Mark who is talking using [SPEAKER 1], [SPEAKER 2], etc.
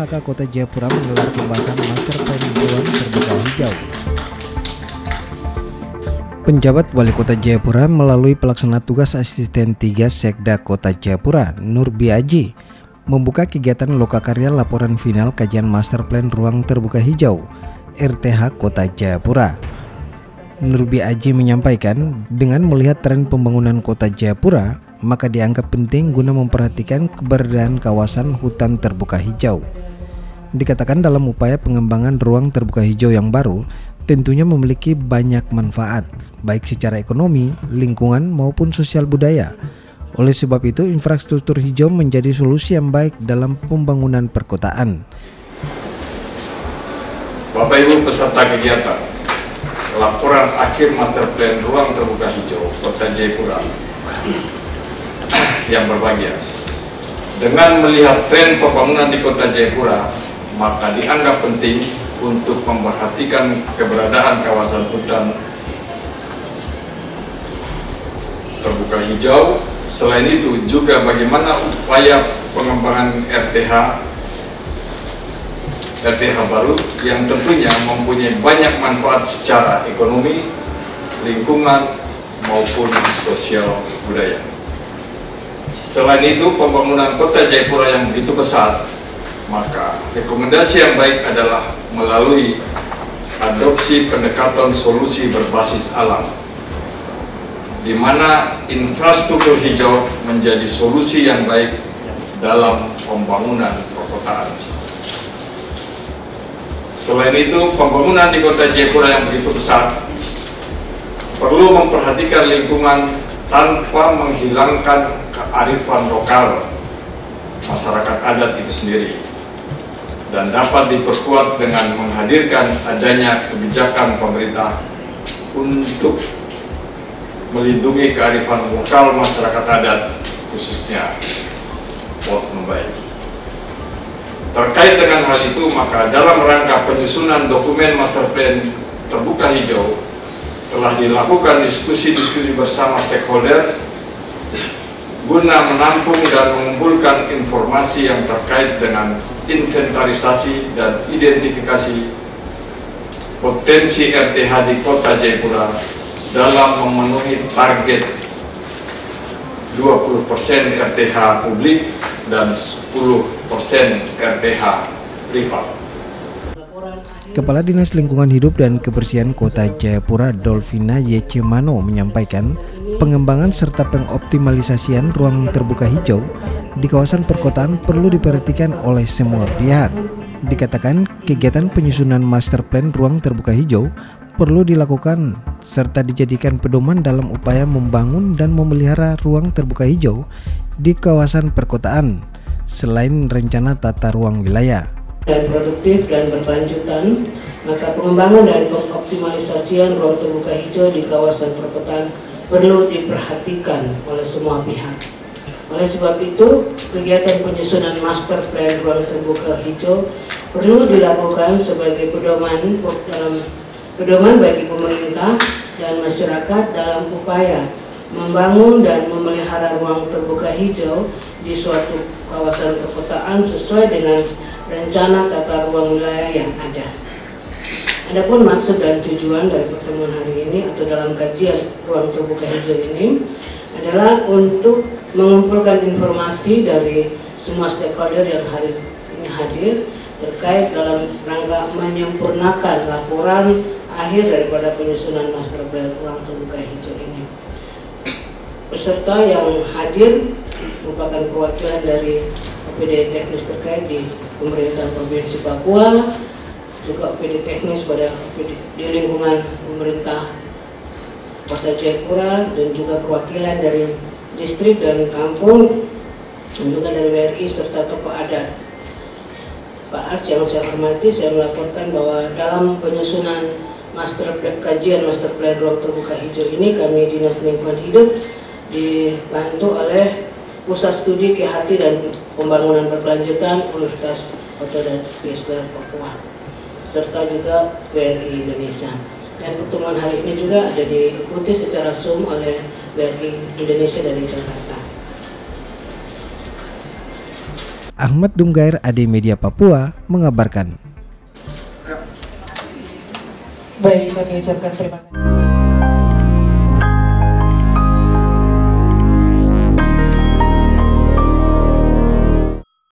[SPEAKER 1] RTHK Kota Jayapura menggelar pembahasan Master Plan Ruang Terbuka Hijau. Penjabat Wali Kota Jayapura melalui pelaksana tugas Asisten 3 Sekda Kota Jayapura, Nurbi Aji, membuka kegiatan lokakarya laporan final kajian Master Plan Ruang Terbuka Hijau RTH Kota Jayapura. Nurbi Aji menyampaikan, dengan melihat tren pembangunan Kota Jayapura, maka dianggap penting guna memperhatikan keberadaan kawasan hutan terbuka hijau. Dikatakan dalam upaya pengembangan ruang terbuka hijau yang baru, tentunya memiliki banyak manfaat, baik secara ekonomi, lingkungan, maupun sosial budaya. Oleh sebab itu, infrastruktur hijau menjadi solusi yang baik dalam pembangunan perkotaan.
[SPEAKER 2] Bapak Ibu peserta kegiatan, laporan akhir Master Plan Ruang Terbuka Hijau Kota Jayapura yang berbahagia. Dengan melihat tren pembangunan di Kota Jayapura, maka dianggap penting untuk memperhatikan keberadaan kawasan hutan terbuka hijau. Selain itu juga bagaimana upaya pengembangan RTH baru yang tentunya mempunyai banyak manfaat secara ekonomi, lingkungan, maupun sosial budaya. Selain itu, pembangunan Kota Jayapura yang begitu besar, maka rekomendasi yang baik adalah melalui adopsi pendekatan solusi berbasis alam, di mana infrastruktur hijau menjadi solusi yang baik dalam pembangunan perkotaan. Selain itu, pembangunan di Kota Jayapura yang begitu besar perlu memperhatikan lingkungan tanpa menghilangkan kearifan lokal masyarakat adat itu sendiri, dan dapat diperkuat dengan menghadirkan adanya kebijakan pemerintah untuk melindungi kearifan lokal masyarakat adat, khususnya Pot Membaik. Terkait dengan hal itu, maka dalam rangka penyusunan dokumen Master Plan Terbuka Hijau telah dilakukan diskusi-diskusi bersama stakeholder guna menampung dan mengumpulkan informasi yang terkait dengan inventarisasi dan identifikasi potensi RTH di Kota Jayapura dalam memenuhi target 20% RTH publik dan 10% RTH privat.
[SPEAKER 1] Kepala Dinas Lingkungan Hidup dan Kebersihan Kota Jayapura, Dolvina Y.C. Mano, menyampaikan pengembangan serta pengoptimalisasian ruang terbuka hijau di kawasan perkotaan perlu diperhatikan oleh semua pihak. Dikatakan kegiatan penyusunan Master Plan Ruang Terbuka Hijau perlu dilakukan serta dijadikan pedoman dalam upaya membangun dan memelihara ruang terbuka hijau di kawasan perkotaan, selain rencana tata ruang wilayah
[SPEAKER 3] dan produktif dan berkelanjutan, maka pengembangan dan pengoptimalisasian ruang terbuka hijau di kawasan perkotaan perlu diperhatikan oleh semua pihak. Oleh sebab itu, kegiatan penyusunan Master Plan Ruang Terbuka Hijau perlu dilakukan sebagai pedoman bagi pemerintah dan masyarakat dalam upaya membangun dan memelihara ruang terbuka hijau di suatu kawasan perkotaan sesuai dengan rencana tata ruang wilayah yang ada. Adapun maksud dan tujuan dari pertemuan hari ini atau dalam kajian ruang terbuka hijau ini adalah untuk mengumpulkan informasi dari semua stakeholder yang hari ini hadir terkait dalam rangka menyempurnakan laporan akhir daripada penyusunan Master Plan Ruang Terbuka Hijau ini. Peserta yang hadir merupakan perwakilan dari OPD teknis terkait di pemerintahan Provinsi Papua, juga OPD teknis pada OPD di lingkungan pemerintah Kota Jayapura, dan juga perwakilan dari distrik dan kampung, dan juga dari WRI serta tokoh adat. Pak As yang saya hormati, saya melaporkan bahwa dalam penyusunan kajian Master Plan Ruang Terbuka Hijau ini, kami Dinas Lingkungan Hidup dibantu oleh Pusat Studi Kehati dan Pembangunan Berkelanjutan Universitas Kota dan Islam Papua, serta juga WRI Indonesia. Dan pertemuan hari ini juga ada diikuti secara Zoom oleh WRI Indonesia dari Jakarta.
[SPEAKER 1] Ahmad Dunggair, AD Media Papua, mengabarkan.
[SPEAKER 4] Baik, kami ucapkan terima kasih.